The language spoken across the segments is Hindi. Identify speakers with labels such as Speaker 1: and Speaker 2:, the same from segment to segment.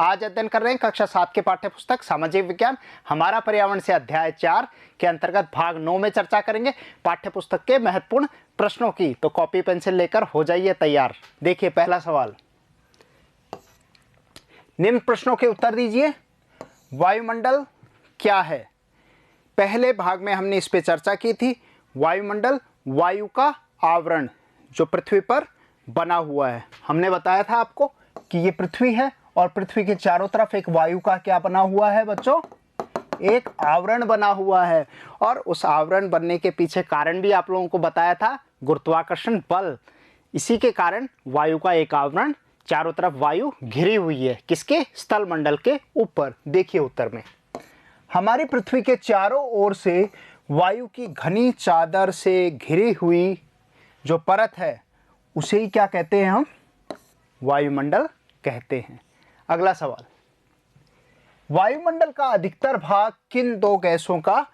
Speaker 1: आज अध्ययन कर रहे हैं कक्षा 7 के पाठ्य पुस्तक सामाजिक विज्ञान हमारा पर्यावरण से अध्याय 4 के अंतर्गत भाग 9 में चर्चा करेंगे पाठ्य पुस्तक के महत्वपूर्ण प्रश्नों की। तो कॉपी पेंसिल लेकर हो जाइए तैयार। देखिए पहला सवाल, निम्न प्रश्नों के उत्तर दीजिए। वायुमंडल क्या है? पहले भाग में हमने इस पे चर्चा की थी। वायुमंडल वायु का आवरण जो पृथ्वी पर बना हुआ है। हमने बताया था आपको कि ये पृथ्वी है और पृथ्वी के चारों तरफ एक वायु का क्या बना हुआ है बच्चों? एक आवरण बना हुआ है। और उस आवरण बनने के पीछे कारण भी आप लोगों को बताया था, गुरुत्वाकर्षण बल। इसी के कारण वायु का एक आवरण, चारों तरफ वायु घिरी हुई है। किसके? स्थल मंडल के ऊपर। देखिए उत्तर में, हमारी पृथ्वी के चारों ओर से वायु की घनी चादर से घिरी हुई जो परत है उसे ही क्या कहते हैं हम? वायुमंडल कहते हैं। अगला सवाल, वायुमंडल का अधिकतर भाग किन दो गैसों का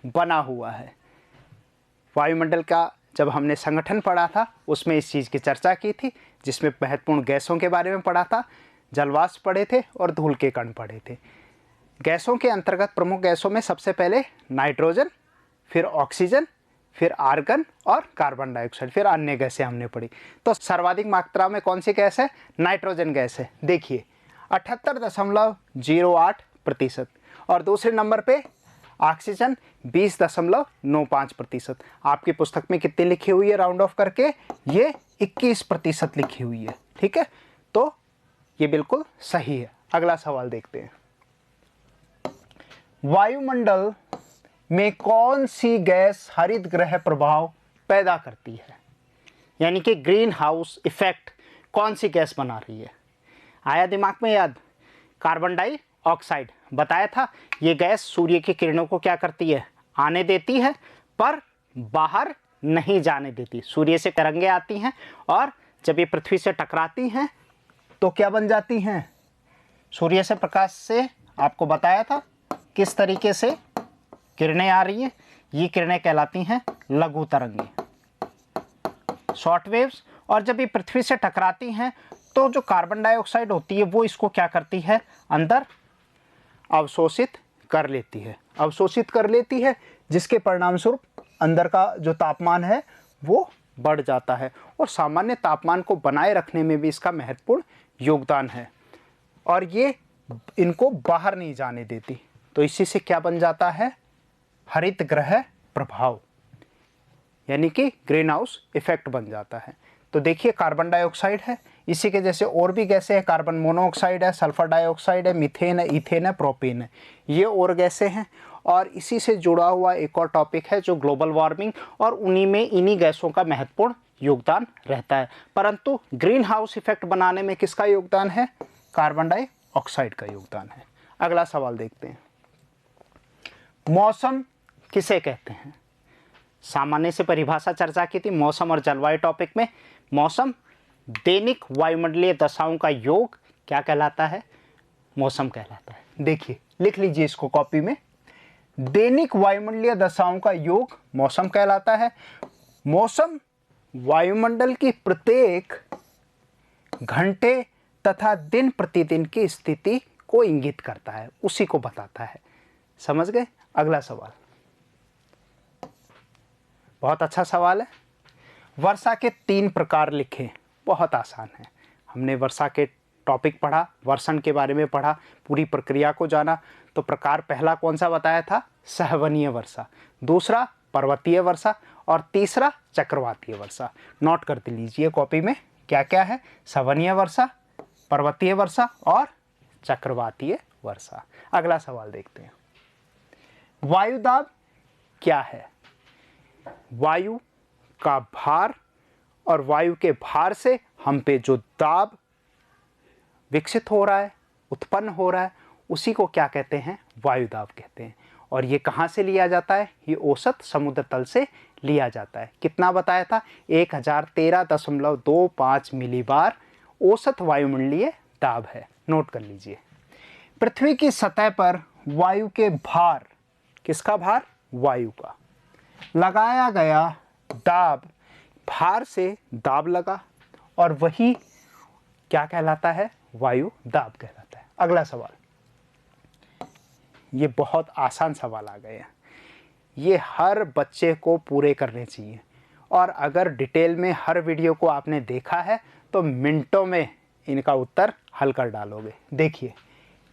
Speaker 1: बना हुआ है? वायुमंडल का जब हमने संगठन पढ़ा था उसमें इस चीज़ की चर्चा की थी, जिसमें महत्वपूर्ण गैसों के बारे में पढ़ा था। जलवाष्प पढ़े थे और धूल के कण पढ़े थे। गैसों के अंतर्गत प्रमुख गैसों में सबसे पहले नाइट्रोजन, फिर ऑक्सीजन, फिर आर्गन और कार्बन डाइऑक्साइड, फिर अन्य गैसें हमने पढ़ी। तो सर्वाधिक मात्रा में कौन सी गैस है? नाइट्रोजन गैस है। देखिए 78.08% और दूसरे नंबर पे ऑक्सीजन 20.95%। आपकी पुस्तक में कितनी लिखी हुई है राउंड ऑफ करके? ये 21% लिखी हुई है। ठीक है, तो ये बिल्कुल सही है। अगला सवाल देखते हैं, वायुमंडल में कौन सी गैस हरित गृह प्रभाव पैदा करती है? यानी कि ग्रीन हाउस इफेक्ट कौन सी गैस बना रही है? आया दिमाग में याद? Carbon dioxide. बताया था ये गैस सूर्य की किरणों को क्या करती है? आने देती है पर बाहर नहीं जाने देती। सूर्य से तरंगें आती हैं और जब ये पृथ्वी से टकराती हैं तो क्या बन जाती हैं? सूर्य से प्रकाश से आपको बताया था किस तरीके से किरणें आ रही हैं। ये किरणें कहलाती हैं लघु तरंगें, शॉर्ट वेव्स। और जब ये पृथ्वी से टकराती हैं तो जो कार्बन डाइऑक्साइड होती है वो इसको क्या करती है? अंदर अवशोषित कर लेती है। अवशोषित कर लेती है जिसके परिणाम स्वरूप अंदर का जो तापमान है वो बढ़ जाता है और सामान्य तापमान को बनाए रखने में भी इसका महत्वपूर्ण योगदान है। और ये इनको बाहर नहीं जाने देती। तो इसी से क्या बन जाता है? हरित गृह प्रभाव, यानी कि ग्रीन हाउस इफेक्ट बन जाता है। तो देखिए कार्बन डाइऑक्साइड है, इसी के जैसे और भी गैसें हैं। कार्बन मोनोऑक्साइड है, सल्फर डाइऑक्साइड है, मीथेन है, इथेन है, प्रोपेन है। ये और गैसें हैं। और इसी से जुड़ा हुआ एक और टॉपिक है जो ग्लोबल वार्मिंग, और उन्हीं में इन्हीं गैसों का महत्वपूर्ण योगदान रहता है। परंतु ग्रीन हाउस इफेक्ट बनाने में किसका योगदान है? कार्बन डाइऑक्साइड का योगदान है। अगला सवाल देखते हैं, मौसम किसे कहते हैं? सामान्य से परिभाषा चर्चा की थी मौसम और जलवायु टॉपिक में। मौसम दैनिक वायुमंडलीय दशाओं का योग क्या कहलाता है? मौसम कहलाता है। देखिए लिख लीजिए इसको कॉपी में, दैनिक वायुमंडलीय दशाओं का योग मौसम कहलाता है। मौसम वायुमंडल की प्रत्येक घंटे तथा दिन प्रतिदिन की स्थिति को इंगित करता है, उसी को बताता है। समझ गए? अगला सवाल बहुत अच्छा सवाल है। वर्षा के 3 प्रकार लिखें। बहुत आसान है। हमने वर्षा के टॉपिक पढ़ा, वर्षण के बारे में पढ़ा, पूरी प्रक्रिया को जाना। तो प्रकार पहला कौन सा बताया था? सहवनीय वर्षा। दूसरा पर्वतीय वर्षा और तीसरा चक्रवातीय वर्षा। नोट कर लीजिए कॉपी में क्या क्या है? सहवनीय वर्षा, पर्वतीय वर्षा और चक्रवातीय वर्षा। अगला सवाल देखते हैं, वायुदाब क्या है? वायु का भार और वायु के भार से हम पे जो दाब विकसित हो रहा है, उत्पन्न हो रहा है, उसी को क्या कहते हैं? वायुदाब कहते हैं। और ये कहाँ से लिया जाता है? ये औसत समुद्र तल से लिया जाता है। कितना बताया था? 1013.25 मिलीबार औसत वायुमंडलीय दाब है। नोट कर लीजिए। पृथ्वी की सतह पर वायु के भार, किसका भार? वायु का। लगाया गया दाब, भार से दाब लगा और वही क्या कहलाता है? वायु दाब कहलाता है। अगला सवाल, ये बहुत आसान सवाल आ गए हैं, ये हर बच्चे को पूरे करने चाहिए और अगर डिटेल में हर वीडियो को आपने देखा है तो मिनटों में इनका उत्तर हल कर डालोगे। देखिए,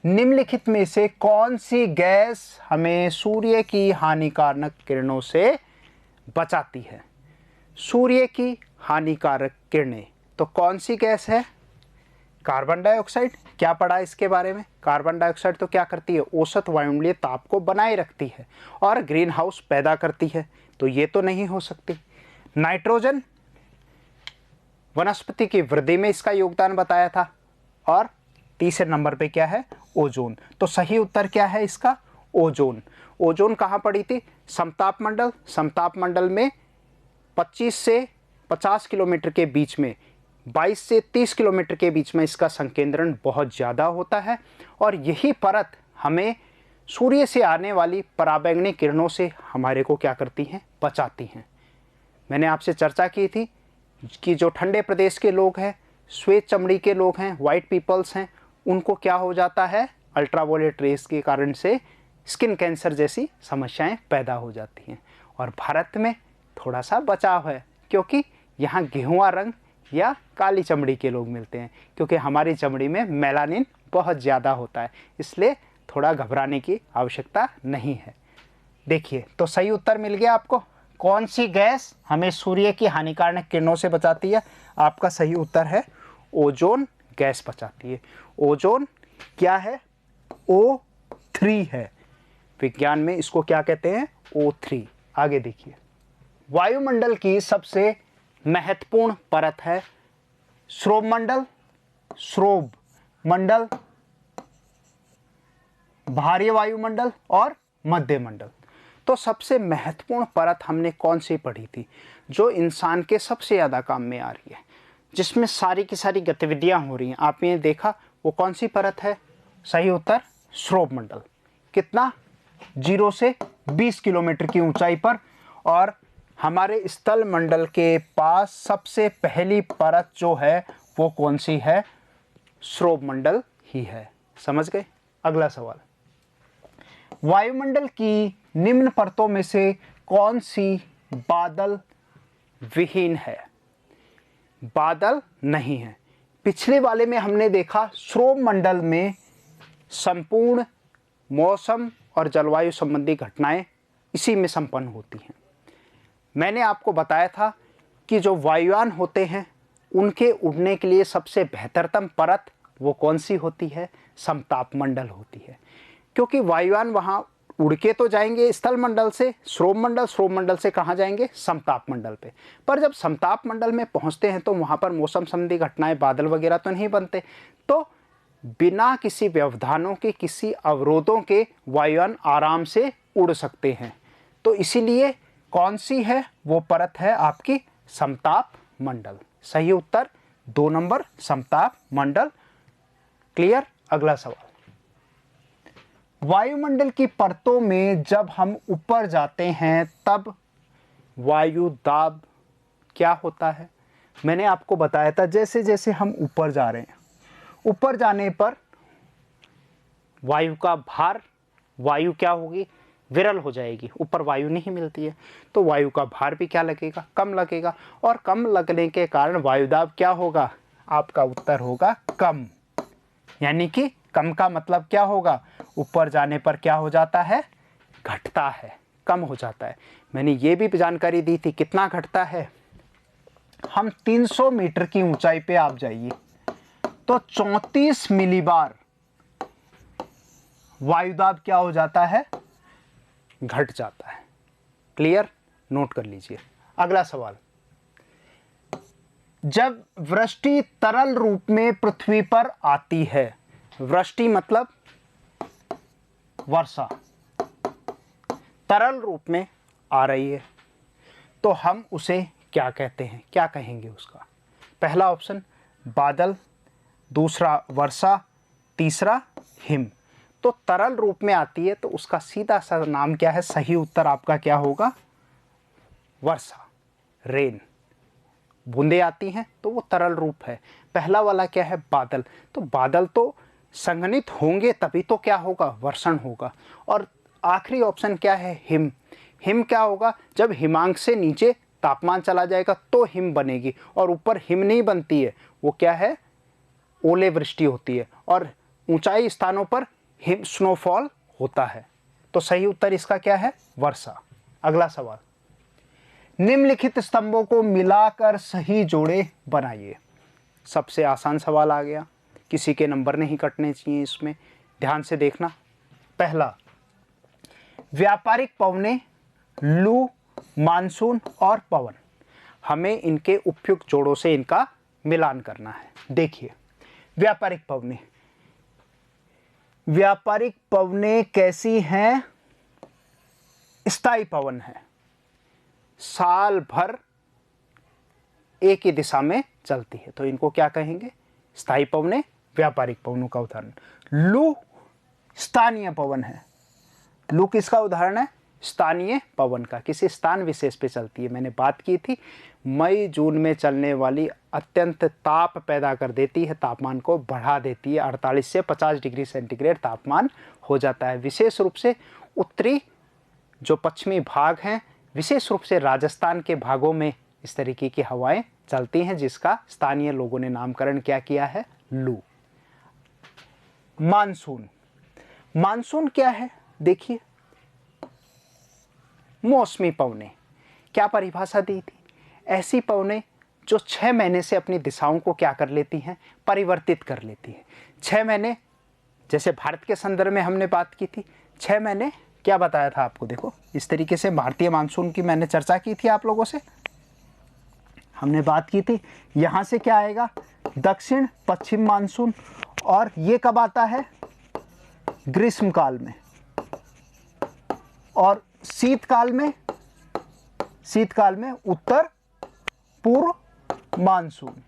Speaker 1: निम्नलिखित में से कौन सी गैस हमें सूर्य की हानिकारक किरणों से बचाती है? सूर्य की हानिकारक किरणें, तो कौन सी गैस है? Carbon dioxide. क्या पढ़ा इसके बारे में? कार्बन डाइऑक्साइड तो क्या करती है? औसत वायुमंडलीय ताप को बनाए रखती है और ग्रीन हाउस पैदा करती है, तो ये तो नहीं हो सकती। नाइट्रोजन, वनस्पति की वृद्धि में इसका योगदान बताया था। और तीसरे नंबर पे क्या है? ओजोन। तो सही उत्तर क्या है इसका? ओजोन। ओजोन कहाँ पड़ी थी? समताप मंडल। समताप मंडल में 25 से 50 किलोमीटर के बीच में, 22 से 30 किलोमीटर के बीच में इसका संकेंद्रण बहुत ज़्यादा होता है और यही परत हमें सूर्य से आने वाली पराबैंगनी किरणों से हमारे को क्या करती हैं? बचाती हैं। मैंने आपसे चर्चा की थी कि जो ठंडे प्रदेश के लोग हैं, श्वेत चमड़ी के लोग हैं, वाइट पीपल्स हैं, उनको क्या हो जाता है? अल्ट्रावायलेट रेस के कारण से स्किन कैंसर जैसी समस्याएं पैदा हो जाती हैं। और भारत में थोड़ा सा बचाव है क्योंकि यहाँ गेहुआ रंग या काली चमड़ी के लोग मिलते हैं, क्योंकि हमारी चमड़ी में मेलानिन बहुत ज़्यादा होता है, इसलिए थोड़ा घबराने की आवश्यकता नहीं है। देखिए, तो सही उत्तर मिल गया आपको। कौन सी गैस हमें सूर्य की हानिकारक किरणों से बचाती है? आपका सही उत्तर है ओजोन गैस बचाती है। ओजोन क्या है? O3 है। विज्ञान में इसको क्या कहते हैं? O3। आगे देखिए, वायुमंडल की सबसे महत्वपूर्ण परत है श्रोभ मंडल, श्रोभ मंडल, बाह्य वायुमंडल और मध्य मंडल। तो सबसे महत्वपूर्ण परत हमने कौन सी पढ़ी थी? जो इंसान के सबसे ज़्यादा काम में आ रही है, जिसमें सारी की सारी गतिविधियां हो रही हैं, आपने देखा वो कौन सी परत है? सही उत्तर श्रोभ मंडल। कितना? 0 से 20 किलोमीटर की ऊंचाई पर। और हमारे स्थल मंडल के पास सबसे पहली परत जो है वो कौन सी है? श्रोभ मंडल ही है। समझ गए? अगला सवाल, वायुमंडल की निम्न परतों में से कौन सी बादल विहीन है? बादल नहीं है। पिछले वाले में हमने देखा श्रोभ मंडल में संपूर्ण मौसम और जलवायु संबंधी घटनाएं इसी में संपन्न होती हैं। मैंने आपको बताया था कि जो वायुयान होते हैं उनके उड़ने के लिए सबसे बेहतरतम परत वो कौन सी होती है? समताप मंडल होती है, क्योंकि वायुयान वहाँ उड़ के तो जाएंगे स्थल मंडल से श्रोभ मंडल, श्रोभ मंडल से कहाँ जाएंगे? समताप मंडल पे। पर जब समताप मंडल में पहुँचते हैं तो वहाँ पर मौसम संबंधी घटनाएं, बादल वगैरह तो नहीं बनते, तो बिना किसी व्यवधानों के, किसी अवरोधों के वायुयान आराम से उड़ सकते हैं। तो इसीलिए कौन सी है वो परत है? आपकी समताप मंडल। सही उत्तर 2 नंबर, समताप मंडल। क्लियर? अगला सवाल, वायुमंडल की परतों में जब हम ऊपर जाते हैं तब वायु दाब क्या होता है? मैंने आपको बताया था जैसे जैसे हम ऊपर जा रहे हैं, ऊपर जाने पर वायु का भार, वायु क्या होगी? विरल हो जाएगी। ऊपर वायु नहीं मिलती है तो वायु का भार भी क्या लगेगा? कम लगेगा। और कम लगने के कारण वायुदाब क्या होगा? आपका उत्तर होगा कम। यानी कि कम का मतलब क्या होगा? ऊपर जाने पर क्या हो जाता है? घटता है, कम हो जाता है। मैंने ये भी जानकारी दी थी कितना घटता है। हम 300 मीटर की ऊंचाई पे आप जाइए तो 34 मिलीबार वायुदाब क्या हो जाता है? घट जाता है। क्लियर? नोट कर लीजिए। अगला सवाल, जब वृष्टि तरल रूप में पृथ्वी पर आती है, वृष्टि मतलब वर्षा तरल रूप में आ रही है, तो हम उसे क्या कहते हैं? क्या कहेंगे उसका? पहला ऑप्शन बादल, दूसरा वर्षा, तीसरा हिम। तो तरल रूप में आती है तो उसका सीधा सा नाम क्या है? सही उत्तर आपका क्या होगा? वर्षा, रेन। बूंदें आती हैं तो वो तरल रूप है। पहला वाला क्या है? बादल। तो बादल तो संघनित होंगे तभी तो क्या होगा, वर्षण होगा। और आखिरी ऑप्शन क्या है, हिम। हिम क्या होगा, जब हिमांक से नीचे तापमान चला जाएगा तो हिम बनेगी, और ऊपर हिम नहीं बनती है, वो क्या है, ओले वृष्टि होती है, और ऊंचाई स्थानों पर हिम स्नोफॉल होता है। तो सही उत्तर इसका क्या है, वर्षा। अगला सवाल, निम्नलिखित स्तंभों को मिलाकर सही जोड़े बनाइए। सबसे आसान सवाल आ गया, किसी के नंबर नहीं कटने चाहिए इसमें, ध्यान से देखना। पहला, व्यापारिक पवने, लू, मानसून और पवन, हमें इनके उपयुक्त जोड़ों से इनका मिलान करना है। देखिए, व्यापारिक पवने, व्यापारिक पवने कैसी हैं, स्थायी पवन है, साल भर एक ही दिशा में चलती है, तो इनको क्या कहेंगे, स्थायी पवने, व्यापारिक पवनों का उदाहरण। लू स्थानीय पवन है, लू किसका उदाहरण है, स्थानीय पवन का, किसी स्थान विशेष पे चलती है। मैंने बात की थी, मई जून में चलने वाली अत्यंत ताप पैदा कर देती है, तापमान को बढ़ा देती है, 48 से 50 डिग्री सेंटीग्रेड तापमान हो जाता है। विशेष रूप से उत्तरी जो पश्चिमी भाग हैं, विशेष रूप से राजस्थान के भागों में इस तरीके की हवाएं चलती हैं, जिसका स्थानीय लोगों ने नामकरण क्या किया है, लू। मानसून, मानसून क्या है, देखिए, मौसमी पवने, क्या परिभाषा दी थी, ऐसी पवने जो 6 महीने से अपनी दिशाओं को क्या कर लेती हैं, परिवर्तित कर लेती हैं। 6 महीने, जैसे भारत के संदर्भ में हमने बात की थी, 6 महीने क्या बताया था आपको, देखो इस तरीके से भारतीय मानसून की मैंने चर्चा की थी आप लोगों से, हमने बात की थी, यहाँ से क्या आएगा, दक्षिण पश्चिम मानसून, और ये कब आता है, ग्रीष्मकाल में, और शीतकाल में उत्तर पूर्व मानसून।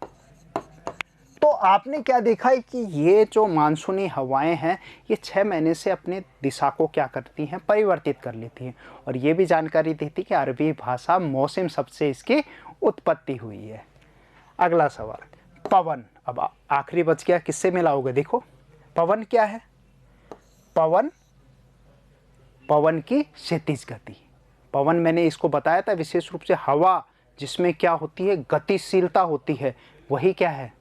Speaker 1: तो आपने क्या देखा है कि ये जो मानसूनी हवाएं हैं, ये 6 महीने से अपने दिशा को क्या करती हैं, परिवर्तित कर लेती हैं। और ये भी जानकारी देती कि अरबी भाषा मौसम शब्द से इसकी उत्पत्ति हुई है। अगला सवाल, पवन, अब आखिरी बच गया, किससे मिलाओगे, देखो पवन क्या है, पवन, पवन की क्षैतिज गति। पवन मैंने इसको बताया था, विशेष रूप से हवा जिसमें क्या होती है, गतिशीलता होती है, वही क्या है,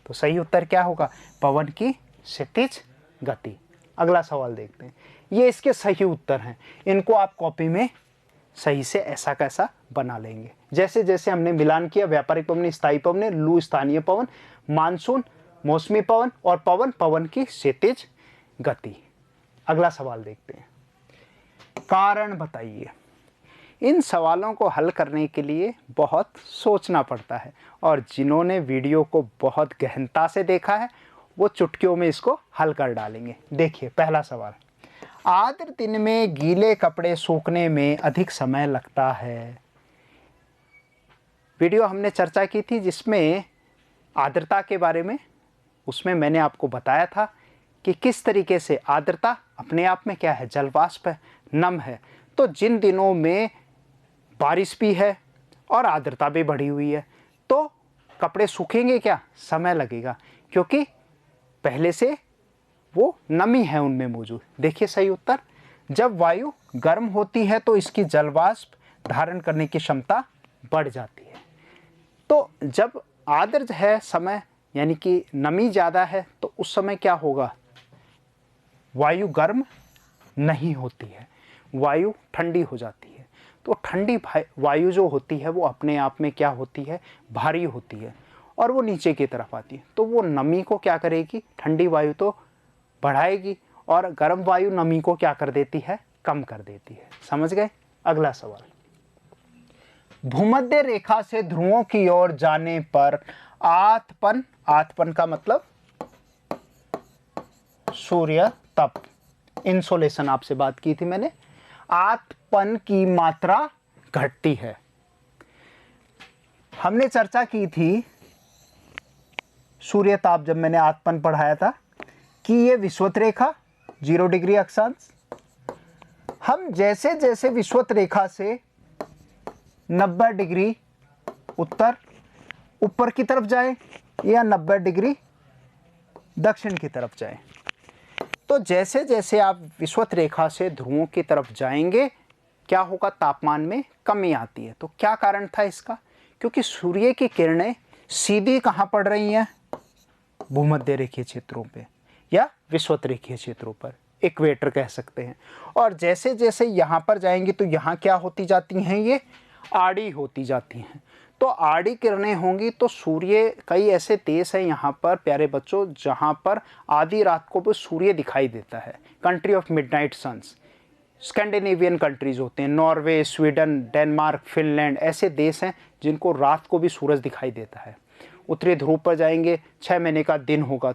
Speaker 1: तो सही उत्तर क्या होगा, पवन की क्षैतिज गति। अगला सवाल देखते हैं, ये इसके सही उत्तर हैं, इनको आप कॉपी में सही से ऐसा कैसा बना लेंगे। जैसे जैसे हमने मिलान किया, व्यापारिक पवन, स्थायी पवन, लू स्थानीय पवन, मानसून मौसमी पवन, और पवन, पवन की क्षैतिज गति। अगला सवाल देखते हैं, कारण बताइए। इन सवालों को हल करने के लिए बहुत सोचना पड़ता है, और जिन्होंने वीडियो को बहुत गहनता से देखा है वो चुटकियों में इसको हल कर डालेंगे। देखिए, पहला सवाल, आर्द्र दिन में गीले कपड़े सूखने में अधिक समय लगता है। वीडियो हमने चर्चा की थी जिसमें आर्द्रता के बारे में, उसमें मैंने आपको बताया था कि किस तरीके से आर्द्रता अपने आप में क्या है, जलवाष्प है, नम है। तो जिन दिनों में बारिश भी है और आर्द्रता भी बढ़ी हुई है, तो कपड़े सूखेंगे क्या, समय लगेगा, क्योंकि पहले से वो नमी है उनमें मौजूद। देखिए सही उत्तर, जब वायु गर्म होती है तो इसकी जलवाष्प धारण करने की क्षमता बढ़ जाती है। तो जब आर्द्र है समय, यानी कि नमी ज़्यादा है, तो उस समय क्या होगा, वायु गर्म नहीं होती है, वायु ठंडी हो जाती है। तो ठंडी वायु जो होती है वो अपने आप में क्या होती है, भारी होती है, और वो नीचे की तरफ आती है। तो वो नमी को क्या करेगी, ठंडी वायु तो बढ़ाएगी, और गर्म वायु नमी को क्या कर देती है, कम कर देती है। समझ गए। अगला सवाल, भूमध्य रेखा से ध्रुवों की ओर जाने पर आतपन, आतपन का मतलब सूर्य तप, इंसोलेशन, आपसे बात की थी मैंने, आतपन की मात्रा घटती है। हमने चर्चा की थी सूर्य ताप, जब मैंने आतपन पढ़ाया था, कि ये विषुवत रेखा 0 डिग्री अक्षांश, हम जैसे जैसे विषुवत रेखा से 90 डिग्री उत्तर ऊपर की तरफ जाए या 90 डिग्री दक्षिण की तरफ जाए, तो जैसे जैसे आप विषुवत रेखा से ध्रुवों की तरफ जाएंगे क्या होगा, तापमान में कमी आती है। तो क्या कारण था इसका, क्योंकि सूर्य की किरणें सीधी कहाँ पड़ रही हैं, भूमध्य रेखीय क्षेत्रों पे या विषुवत रेखीय क्षेत्रों पर, इक्वेटर कह सकते हैं। और जैसे जैसे यहाँ पर जाएंगे तो यहाँ क्या होती जाती हैं, ये आड़ी होती जाती हैं। तो आड़ी किरणें होंगी तो सूर्य, कई ऐसे देश हैं यहाँ पर प्यारे बच्चों जहाँ पर आधी रात को भी सूर्य दिखाई देता है। Country of midnight suns, Scandinavian countries होते हैं, नॉर्वे, स्वीडन, डेनमार्क, फिनलैंड, ऐसे देश हैं जिनको रात को भी सूरज दिखाई देता है। उत्तरी ध्रुव पर जाएंगे, 6 महीने का दिन होगा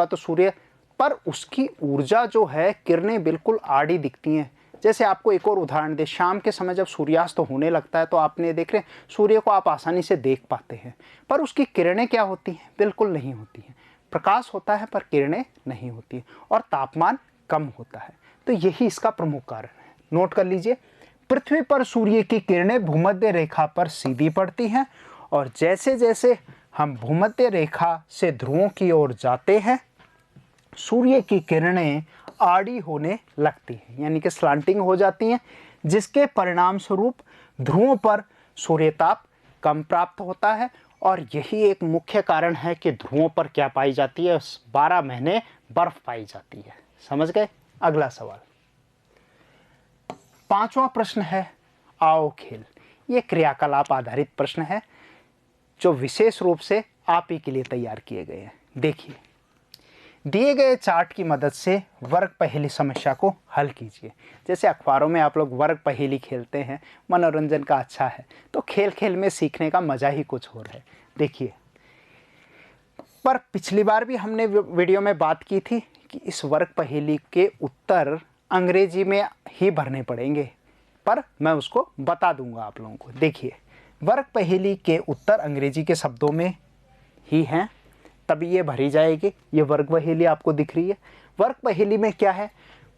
Speaker 1: तो सूर्य पर उसकी ऊर्जा जो है, किरणें बिल्कुल आड़ी दिखती हैं। जैसे आपको एक और उदाहरण दे, शाम के समय जब सूर्यास्त होने लगता है तो आपने देख रहे सूर्य को आप आसानी से देख पाते हैं, पर उसकी किरणें क्या होती हैं, बिल्कुल नहीं होती हैं। प्रकाश होता है पर किरणें नहीं होती हैं और तापमान कम होता है। तो यही इसका प्रमुख कारण है। नोट कर लीजिए, पृथ्वी पर सूर्य की किरणें भूमध्य रेखा पर सीधी पड़ती हैं और जैसे जैसे हम भूमध्य रेखा से ध्रुवों की ओर जाते हैं सूर्य की किरणें आड़ी होने लगती हैं, यानी कि स्लांटिंग हो जाती हैं, जिसके परिणाम स्वरूप ध्रुवों पर सूर्यताप कम प्राप्त होता है। और यही एक मुख्य कारण है कि ध्रुवों पर क्या पाई जाती है, 12 महीने बर्फ पाई जाती है। समझ गए। अगला सवाल, 5वां प्रश्न है आओ खेल। ये क्रियाकलाप आधारित प्रश्न है जो विशेष रूप से आप ही के लिए तैयार किए गए हैं। देखिए, दिए गए चार्ट की मदद से वर्ग पहेली समस्या को हल कीजिए। जैसे अखबारों में आप लोग वर्ग पहेली खेलते हैं, मनोरंजन का अच्छा है, तो खेल खेल में सीखने का मजा ही कुछ और है। देखिए, पर पिछली बार भी हमने वीडियो में बात की थी कि इस वर्ग पहेली के उत्तर अंग्रेजी में ही भरने पड़ेंगे, पर मैं उसको बता दूंगा आप लोगों को। देखिए, वर्ग पहेली के उत्तर अंग्रेजी के शब्दों में ही हैं, तभी ये भरी जाएगी। ये वर्ग पहेली आपको दिख रही है। वर्ग पहेली में क्या है,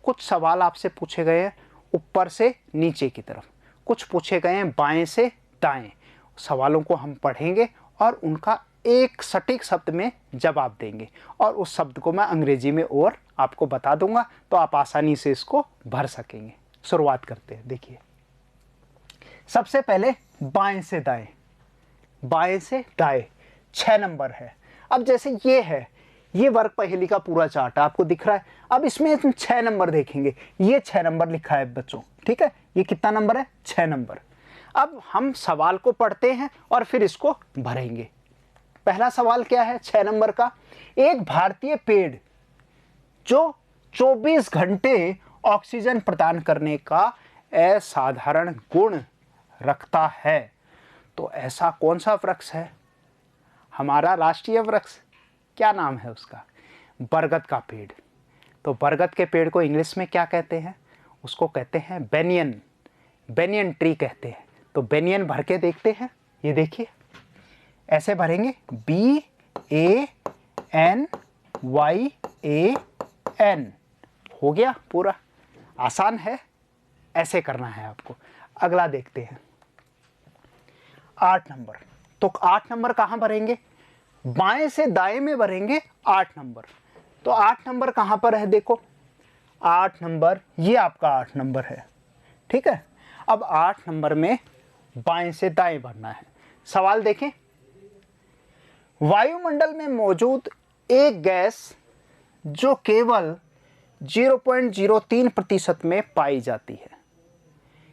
Speaker 1: कुछ सवाल आपसे पूछे गए हैं ऊपर से नीचे की तरफ, कुछ पूछे गए हैं बाएं से दाएं। सवालों को हम पढ़ेंगे और उनका एक सटीक शब्द में जवाब देंगे और उस शब्द को मैं अंग्रेजी में और आपको बता दूंगा, तो आप आसानी से इसको भर सकेंगे। शुरुआत करते हैं। देखिए, सबसे पहले बाएं से दाएं, बाएं से दाएं 6 नंबर है। अब जैसे ये है, ये वर्ग पहेली का पूरा चार्ट आपको दिख रहा है। अब इसमें 6 नंबर देखेंगे, ये 6 नंबर लिखा है बच्चों, ठीक है। ये कितना नंबर है, 6 नंबर। अब हम सवाल को पढ़ते हैं और फिर इसको भरेंगे। पहला सवाल क्या है 6 नंबर का, एक भारतीय पेड़ जो 24 घंटे ऑक्सीजन प्रदान करने का असाधारण गुण रखता है, तो ऐसा कौन सा वृक्ष है, हमारा राष्ट्रीय वृक्ष, क्या नाम है उसका, बरगद का पेड़। तो बरगद के पेड़ को इंग्लिश में क्या कहते हैं, उसको कहते हैं बेनियन, बेनियन ट्री कहते हैं। तो बेनियन भर के देखते हैं। ये देखिए, ऐसे भरेंगे BANYAN, हो गया पूरा। आसान है, ऐसे करना है आपको। अगला देखते हैं 8 नंबर। तो 8 नंबर कहाँ भरेंगे, बाएं से दाएं में भरेंगे 8 नंबर। तो 8 नंबर कहाँ पर है, देखो 8 नंबर, ये आपका 8 नंबर है, ठीक है। अब 8 नंबर में बाएं से दाएं भरना है। सवाल देखें, वायुमंडल में मौजूद एक गैस जो केवल 0.03% में पाई जाती है,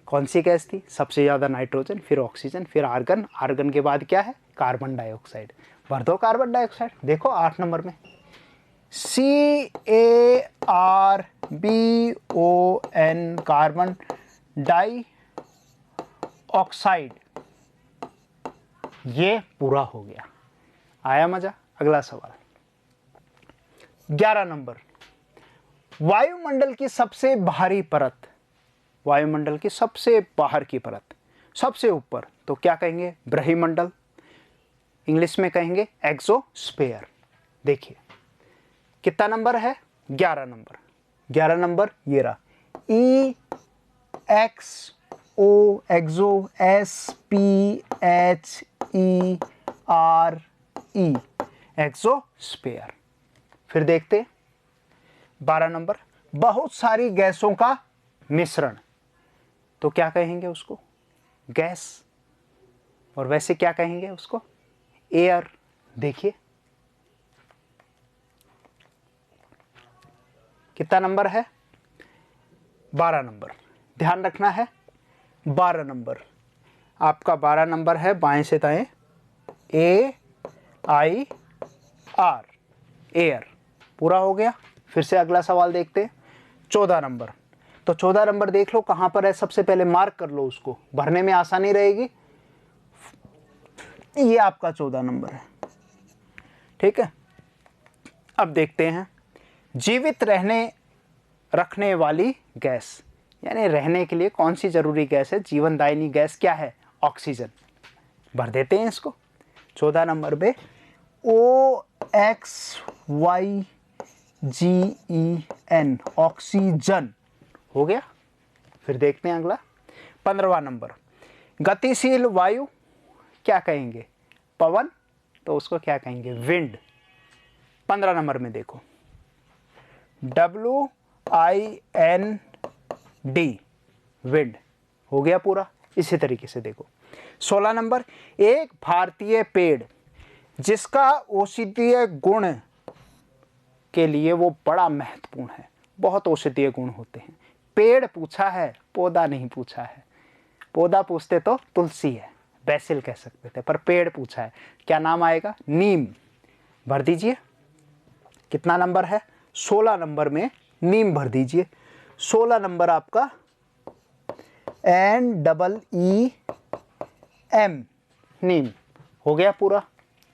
Speaker 1: कौन सी गैस थी, सबसे ज़्यादा नाइट्रोजन, फिर ऑक्सीजन, फिर आर्गन, आर्गन के बाद क्या है, कार्बन डाइऑक्साइड। भर दो कार्बन डाइऑक्साइड। देखो 8 नंबर में CARBON, कार्बन डाइऑक्साइड। ये पूरा हो गया। आया मजा। अगला सवाल 11 नंबर, वायुमंडल की सबसे बाहरी परत, वायुमंडल की सबसे बाहर की परत, सबसे ऊपर, तो क्या कहेंगे, ब्रह्मंडल, इंग्लिश में कहेंगे एक्सोस्फीयर। देखिए कितना नंबर है, 11 नंबर। 11 नंबर ये रहा, EXO, एक्सो, SPHERE, एक्सोस्फीयर। फिर देखते 12 नंबर, बहुत सारी गैसों का मिश्रण, तो क्या कहेंगे उसको? गैस। और वैसे क्या कहेंगे उसको? एयर। देखिए कितना नंबर है? 12 नंबर। ध्यान रखना है 12 नंबर, आपका 12 नंबर है बाएं से दाएं, AIR, एयर। पूरा हो गया। फिर से अगला सवाल देखते हैं, 14 नंबर। तो 14 नंबर देख लो कहां पर है, सबसे पहले मार्क कर लो, उसको भरने में आसानी रहेगी। ये आपका 14 नंबर है, ठीक है। अब देखते हैं, जीवित रहने रखने वाली गैस, यानी रहने के लिए कौन सी जरूरी गैस है? जीवनदायिनी गैस क्या है? ऑक्सीजन। भर देते हैं इसको 14 नंबर पे, OXYGEN, ऑक्सीजन। हो गया। फिर देखते हैं अगला 15वां नंबर, गतिशील वायु क्या कहेंगे? पवन, तो उसको क्या कहेंगे? विंड। 15 नंबर में देखो, WIND, विंड। हो गया पूरा। इसी तरीके से देखो 16 नंबर, एक भारतीय पेड़ जिसका औषधीय गुण के लिए वो बड़ा महत्वपूर्ण है। बहुत औषधीय गुण होते हैं। पेड़ पूछा है, पौधा नहीं पूछा है। पौधा पूछते तो तुलसी है, बेसिल कह सकते थे, पर पेड़ पूछा है, क्या नाम आएगा? नीम। भर दीजिए। कितना नंबर है? 16 नंबर में नीम भर दीजिए। 16 नंबर आपका NEEM, नीम। हो गया पूरा।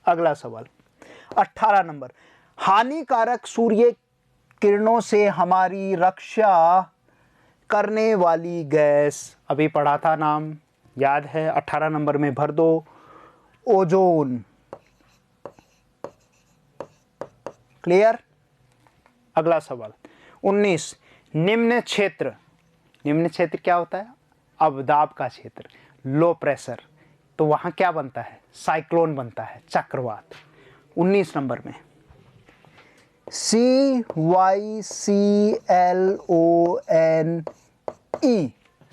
Speaker 1: अगला सवाल 18 नंबर, हानिकारक सूर्य किरणों से हमारी रक्षा करने वाली गैस, अभी पढ़ा था नाम, याद है? 18 नंबर में भर दो, ओजोन। क्लियर। अगला सवाल 19, निम्न क्षेत्र। निम्न क्षेत्र क्या होता है? अवदाब का क्षेत्र, लो प्रेशर। तो वहां क्या बनता है? साइक्लोन बनता है, चक्रवात। 19 नंबर में CYCLONE,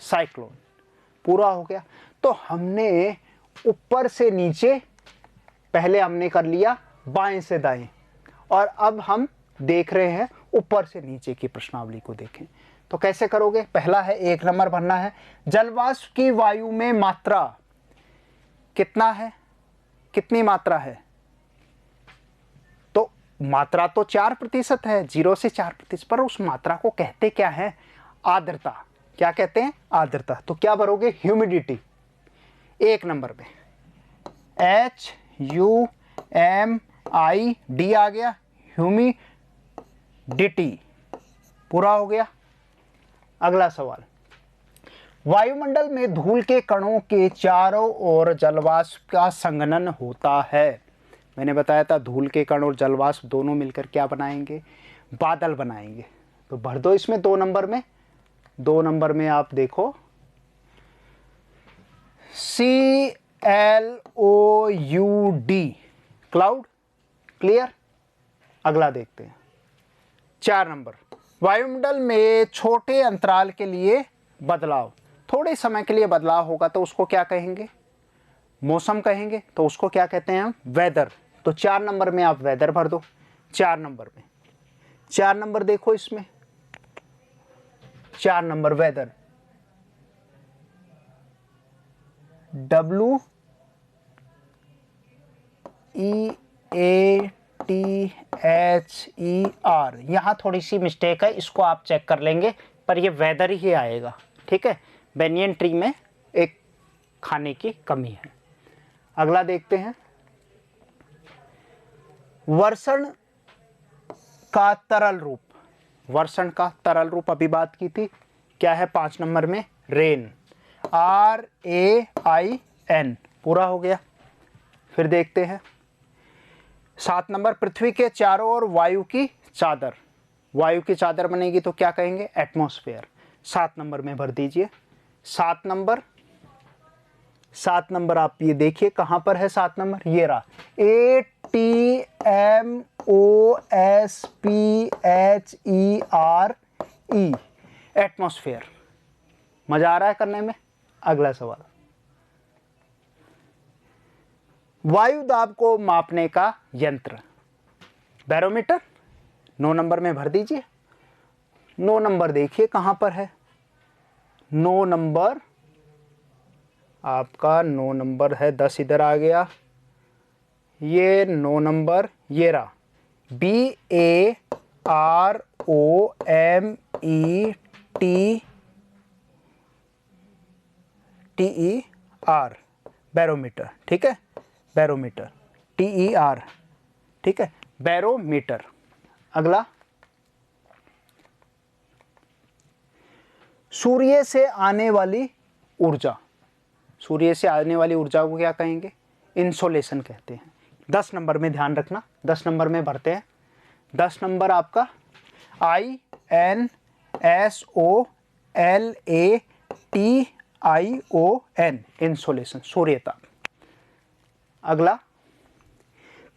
Speaker 1: साइक्लोन। पूरा हो गया। तो हमने ऊपर से नीचे पहले हमने कर लिया, बाएं से दाएं, और अब हम देख रहे हैं ऊपर से नीचे की प्रश्नावली को। देखें तो कैसे करोगे? पहला है 1 नंबर भरना है, जलवाष्प की वायु में मात्रा कितना है? कितनी मात्रा है? तो मात्रा तो 4% है, 0 से 4%, पर उस मात्रा को कहते क्या है? आर्द्रता। क्या कहते हैं? आर्द्रता। तो क्या भरोगे? ह्यूमिडिटी। 1 नंबर में HUMID आ गया, ह्यूमिडिटी। पूरा हो गया। अगला सवाल, वायुमंडल में धूल के कणों के चारों ओर जलवाष्प का संघनन होता है। मैंने बताया था धूल के कण और जलवाष्प दोनों मिलकर क्या बनाएंगे? बादल बनाएंगे। तो भर दो इसमें 2 नंबर में। 2 नंबर में आप देखो CLOUD, क्लाउड। क्लियर। अगला देखते हैं 4 नंबर, वायुमंडल में छोटे अंतराल के लिए बदलाव, थोड़े समय के लिए बदलाव होगा तो उसको क्या कहेंगे? मौसम कहेंगे। तो उसको क्या कहते हैं हम? वेदर। तो 4 नंबर में आप वेदर भर दो। 4 नंबर में, 4 नंबर देखो इसमें, 4 नंबर वेदर, WEATHER। यहां थोड़ी सी मिस्टेक है, इसको आप चेक कर लेंगे, पर ये वेदर ही आएगा, ठीक है। बेनियन ट्री में एक खाने की कमी है। अगला देखते हैं, वर्षण का तरल रूप। वर्षण का तरल रूप अभी बात की थी, क्या है? 5 नंबर में रेन, RAIN। पूरा हो गया। फिर देखते हैं 7 नंबर, पृथ्वी के चारों ओर वायु की चादर। वायु की चादर बनेगी तो क्या कहेंगे? एटमॉस्फेयर। 7 नंबर में भर दीजिए। 7 नंबर, 7 नंबर आप ये देखिए कहां पर है 7 नंबर? ये रहा, ATMOSPHER, ई, एटमॉस्फेयर। मजा आ रहा है करने में? अगला सवाल, वायु दाब को मापने का यंत्र, बैरोमीटर। 9 नंबर में भर दीजिए। 9 नंबर देखिए कहां पर है। 9 नंबर आपका 9 नंबर है, 10 इधर आ गया, ये 9 नंबर ये रहा, BAROMETER, बैरोमीटर। ठीक है, बैरोमीटर, TER। ठीक है, बैरोमीटर। अगला, सूर्य से आने वाली ऊर्जा, सूर्य से आने वाली ऊर्जा को क्या कहेंगे? इंसोलेशन कहते हैं। 10 नंबर में ध्यान रखना, 10 नंबर में भरते हैं। 10 नंबर आपका INSOLATION, इंसोलेशन, सूर्यताप। अगला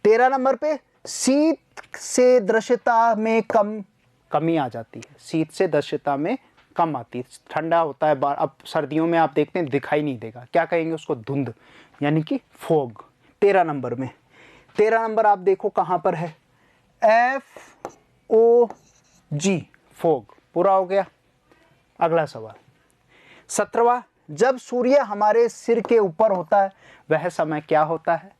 Speaker 1: 13 नंबर पे, शीत से दृश्यता में कमी आ जाती है। शीत से दृश्यता में कम आती है, ठंडा होता है। अब सर्दियों में आप देखते हैं दिखाई नहीं देगा, क्या कहेंगे उसको? धुंध, यानी कि फॉग। 13 नंबर में, 13 नंबर आप देखो कहां पर है, FOG, फॉग। पूरा हो गया। अगला सवाल 17वां, जब सूर्य हमारे सिर के ऊपर होता है वह समय क्या होता है?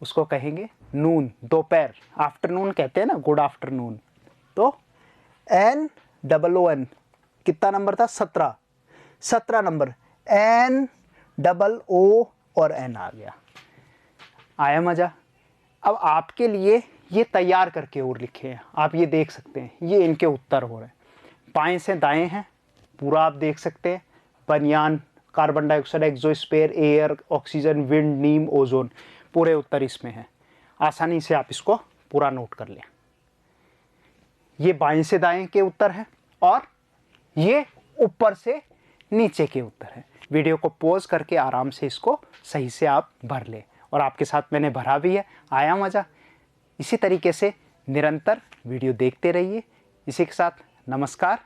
Speaker 1: उसको कहेंगे नून, दोपहर, आफ्टरनून कहते हैं ना, गुड आफ्टरनून। तो NOON, कितना नंबर था? 17। 17 नंबर, NOO और N आ गया। आया मजा? अब आपके लिए ये तैयार करके और लिखे हैं, आप ये देख सकते हैं, ये इनके उत्तर हो रहे हैं। बाएं से दाएं हैं, पूरा आप देख सकते हैं। बनियान, carbon dioxide, exosphere, air, oxygen, wind, नीम, ओजोन, पूरे उत्तर इसमें हैं। आसानी से आप इसको पूरा नोट कर लें। ये बाएं से दाएं के उत्तर हैं और ये ऊपर से नीचे के उत्तर हैं। वीडियो को पॉज करके आराम से इसको सही से आप भर लें, और आपके साथ मैंने भरा भी है। आया मज़ा? इसी तरीके से निरंतर वीडियो देखते रहिए। इसी के साथ नमस्कार,